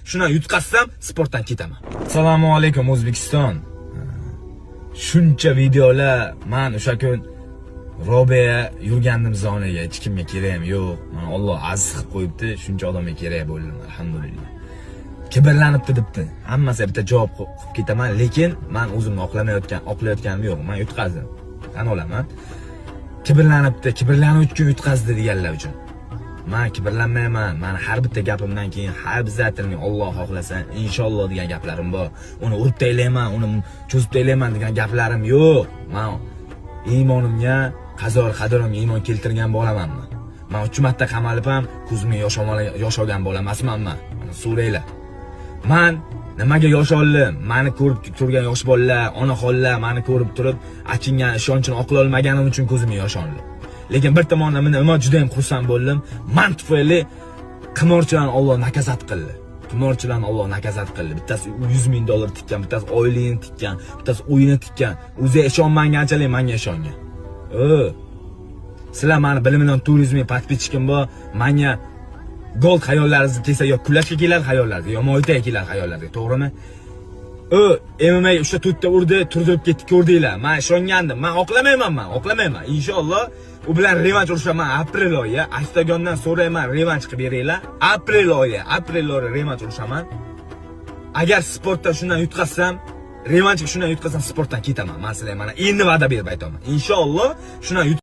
shundan yutqazsam, sportdan ketaman. Assalomu alaykum O'zbekiston. Shuncha videolar, men o'sha kun Robiya yurgandim zoniga, hech kimga kerak ham yo'q. Mana Alloh aziz qilib qo'yibdi, shuncha odamga kerak bo'ldim, alhamdulillah. Kibrlanibdi debdi. Hammasi bitta javob qilib ketaman, lekin men o'zimni oqlayotganim yo'q. Men yutqazdim. Tan olaman. Kibrlanibdi, kibrlanuvchi kun yutqazdi deganlar uchun. Men kibrlanmayman. Men har bitta gapimdan keyin habzatilni Alloh xohlasa, inshaalloh degan gaplarim bor. Uni urib taylayman, uni cho'zib taylayman degan gaplarim yo'q. Men iymonimga, qadrimga iymon keltirgan bo'lamanmi? Men 3 marta qamalib ham ko'zimga yosh olgan bola emasman men. Mana so'raylar. Men nimaga yosh oldim? Meni ko'rib turgan yosh bolalar, onaxonlar meni ko'rib turib, achingan ishonchini oqlay olmaganim uchun ko'zimga yosh oldi. Lekin bir tomondan men juda ham xursand bo'ldim. Men tufayli qimorchilarni Alloh nakazat qildi. Qimorchilarni Alloh nakazat qildi. Bittasi $100,000 tikkan, bittasi oyligini tikkan, bittasi uyini tikkan. O'zi ishonmaganchalik menga ishongan. Sizlar meni bilimdan turizmga podpischkim bor. Menga gol xayollaringizni kelsa yo kulashga keladi xayollaringizga, yo moytaga keladi xayollaringizga, to'g'rimi? MMA o'sha to'rtta urdi, turdirib ketdi, ko'rdinglar. Men ishongandim. Men oqlamayman. Inshaalloh u bilan revanch urushaman aprel oyi. Octagondan so'rayman, revanch qilib beringlar. Aprel oyi revanch urushaman. Agar sportda shundan yutqazsam, revanchga shundan yutqazsam, sportdan ketaman. Men sizlarga mana endi va'da berib aytaman. Inshaalloh shundan